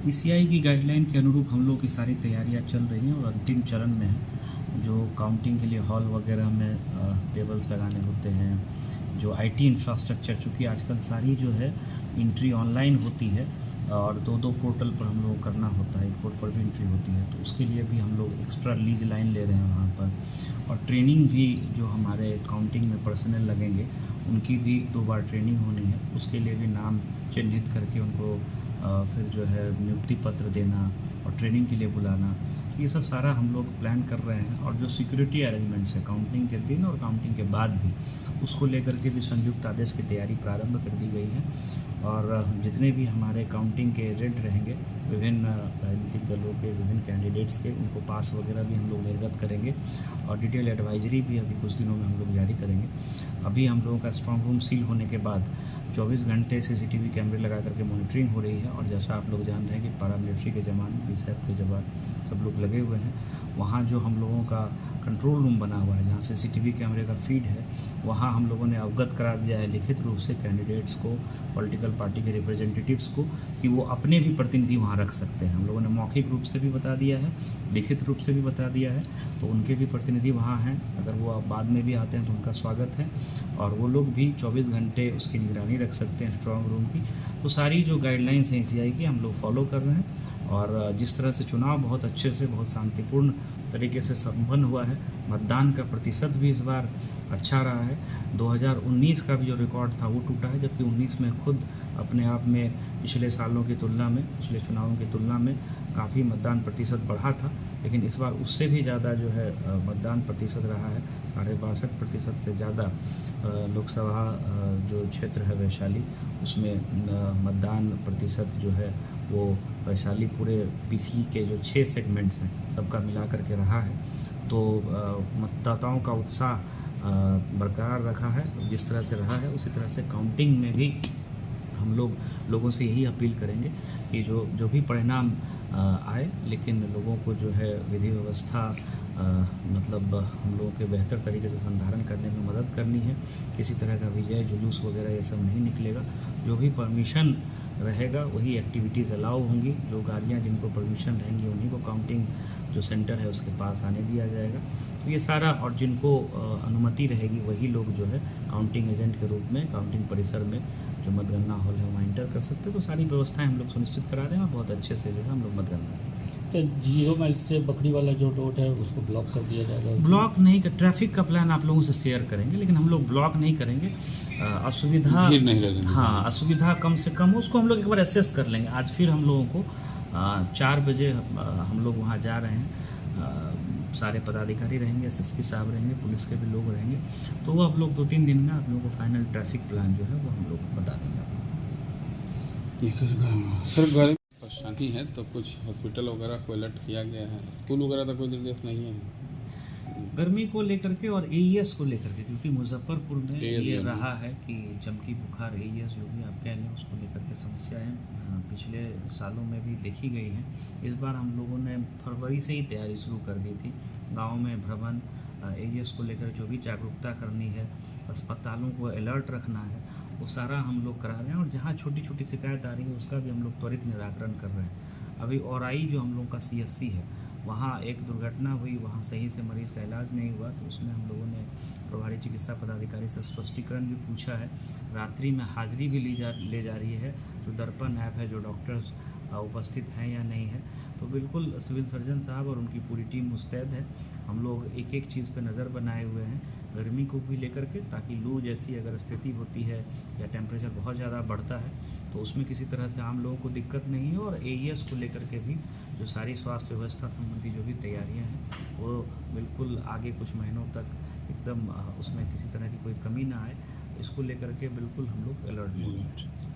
ECI की guideline के अनुरूप हम लोग की सारी तैयारियां चल रही हैं और अंतिम चरण में है। जो काउंटिंग के लिए हॉल वगैरह में टेबल्स लगाने होते हैं, जो आईटी इंफ्रास्ट्रक्चर, चूँकि आजकल सारी जो है एंट्री ऑनलाइन होती है और दो पोर्टल पर हम लोग करना होता है, एक पोर्ट पर भी एंट्री होती है, तो उसके लिए भी हम लोग एक्स्ट्रा लीज लाइन ले रहे हैं वहाँ पर। और ट्रेनिंग भी जो हमारे काउंटिंग में पर्सनल लगेंगे उनकी भी 2 बार ट्रेनिंग होनी है, उसके लिए भी नाम चिन्हित करके उनको फिर जो है नियुक्ति पत्र देना और ट्रेनिंग के लिए बुलाना, ये सब सारा हम लोग प्लान कर रहे हैं। और जो सिक्योरिटी अरेंजमेंट्स है काउंटिंग के दिन और काउंटिंग के बाद भी, उसको लेकर के भी संयुक्त आदेश की तैयारी प्रारंभ कर दी गई है। और जितने भी हमारे काउंटिंग के एजेंट रहेंगे, विभिन्न राजनीतिक दलों के विभिन्न कैंडिडेट्स के, उनको पास वगैरह भी हम लोग निर्गत करेंगे और डिटेल एडवाइजरी भी अभी कुछ दिनों में हम लोग जारी करेंगे। अभी हम लोगों का स्ट्रॉन्ग रूम सील होने के बाद 24 घंटे सीसीटीवी कैमरे लगा करके मॉनिटरिंग हो रही है। और जैसा आप लोग जान रहे हैं कि पैरामिलिट्री के जवान, बीएसएफ के जवान सब लोग लगे हुए हैं। वहाँ जो हम लोगों का कंट्रोल रूम बना हुआ है, जहाँ सीसीटीवी कैमरे का फीड है, वहाँ हम लोगों ने अवगत करा दिया है लिखित रूप से कैंडिडेट्स को, पॉलिटिकल पार्टी के रिप्रेजेंटेटिव्स को, कि वो अपने भी प्रतिनिधि वहाँ रख सकते हैं। हम लोगों ने मौखिक रूप से भी बता दिया है, लिखित रूप से भी बता दिया है, तो उनके भी प्रतिनिधि वहाँ हैं। अगर वो बाद में भी आते हैं तो उनका स्वागत है। और वो लोग भी 24 घंटे उसकी निगरानी रख सकते हैं स्ट्रॉन्ग रूम की। तो सारी जो गाइडलाइंस हैं ईसीआई की हम लोग फॉलो कर रहे हैं। और जिस तरह से चुनाव बहुत अच्छे से, बहुत शांतिपूर्ण तरीके से संपन्न हुआ है, मतदान का प्रतिशत भी इस बार अच्छा रहा है। 2019 का भी जो रिकॉर्ड था वो टूटा है, जबकि 19 में खुद अपने आप में पिछले सालों की तुलना में, पिछले चुनावों की तुलना में काफ़ी मतदान प्रतिशत बढ़ा था। लेकिन इस बार उससे भी ज़्यादा जो है मतदान प्रतिशत रहा है, 62.5% से ज़्यादा। लोकसभा जो क्षेत्र है वैशाली, उसमें मतदान प्रतिशत जो है वो वैशाली पूरे पीसी के जो 6 सेगमेंट्स हैं सबका मिला करके रहा है। तो मतदाताओं का उत्साह बरकरार रखा है। जिस तरह से रहा है उसी तरह से काउंटिंग में भी हम लोगों से यही अपील करेंगे कि जो भी परिणाम आए, लेकिन लोगों को जो है विधि व्यवस्था मतलब हम लोगों के बेहतर तरीके से संधारण करने में मदद करनी है। किसी तरह का विजय जुलूस वगैरह ये सब नहीं निकलेगा। जो भी परमिशन रहेगा वही एक्टिविटीज़ अलाउ होंगी। जो गाड़ियाँ जिनको परमिशन रहेंगी उन्हीं को काउंटिंग जो सेंटर है उसके पास आने दिया जाएगा। तो ये सारा, और जिनको अनुमति रहेगी वही लोग जो है काउंटिंग एजेंट के रूप में काउंटिंग परिसर में जो मतगणना हॉल है वहाँ इंटर कर सकते हैं। तो सारी व्यवस्थाएं हम लोग सुनिश्चित करा रहे हैं और बहुत अच्छे से जो है हम लोग मतगणना। तो 0 माइल से बकरी वाला जो रोड है उसको ब्लॉक कर दिया जाएगा? ब्लॉक नहीं कर, ट्रैफिक का प्लान आप लोगों से शेयर करेंगे, लेकिन हम लोग ब्लॉक नहीं करेंगे। असुविधा नहीं लगेगी। हाँ, असुविधा कम से कम हो, उसको हम लोग एक बार एसेस कर लेंगे। आज फिर हम लोगों को 4 बजे हम लोग वहाँ जा रहे हैं। सारे पदाधिकारी रहेंगे, एसएसपी साहब रहेंगे, पुलिस के भी लोग रहेंगे। तो वो हम लोग 2-3 दिन में आप लोगों को फाइनल ट्रैफिक प्लान जो है वो हम लोग बता देंगे। सर परेशानी है तो कुछ हॉस्पिटल वगैरह को अलर्ट किया गया है, स्कूल वगैरह का कोई निर्देश नहीं है? गर्मी को लेकर के और एईएस को लेकर के, क्योंकि मुजफ्फरपुर में ये AES रहा है कि चमकी बुखार, एईएस जो भी आप कह लें, उसको लेकर के समस्याएं पिछले सालों में भी देखी गई हैं। इस बार हम लोगों ने फरवरी से ही तैयारी शुरू कर दी थी। गाँव में भ्रमण, एईएस को लेकर जो भी जागरूकता करनी है, अस्पतालों को अलर्ट रखना है, वो सारा हम लोग करा रहे हैं। और जहाँ छोटी छोटी शिकायत आ रही है उसका भी हम लोग त्वरित निराकरण कर रहे हैं। अभी औराई जो हम लोग का सीएससी है, वहाँ एक दुर्घटना हुई, वहाँ सही से मरीज़ का इलाज नहीं हुआ, तो उसमें हम लोगों ने प्रभारी चिकित्सा पदाधिकारी से स्पष्टीकरण भी पूछा है। रात्रि में हाजिरी भी ले जा रही है, जो दर्पण ऐप है, जो डॉक्टर्स उपस्थित हैं या नहीं है। तो बिल्कुल सिविल सर्जन साहब और उनकी पूरी टीम मुस्तैद है। हम लोग एक एक चीज़ पे नज़र बनाए हुए हैं, गर्मी को भी लेकर के, ताकि लू जैसी अगर स्थिति होती है या टेम्परेचर बहुत ज़्यादा बढ़ता है तो उसमें किसी तरह से आम लोगों को दिक्कत नहीं हो। और एईएस को लेकर के भी जो सारी स्वास्थ्य व्यवस्था संबंधी जो भी तैयारियां हैं वो बिल्कुल आगे कुछ महीनों तक एकदम उसमें किसी तरह की कोई कमी ना आए, इसको लेकर के बिल्कुल हम लोग अलर्ट हैं।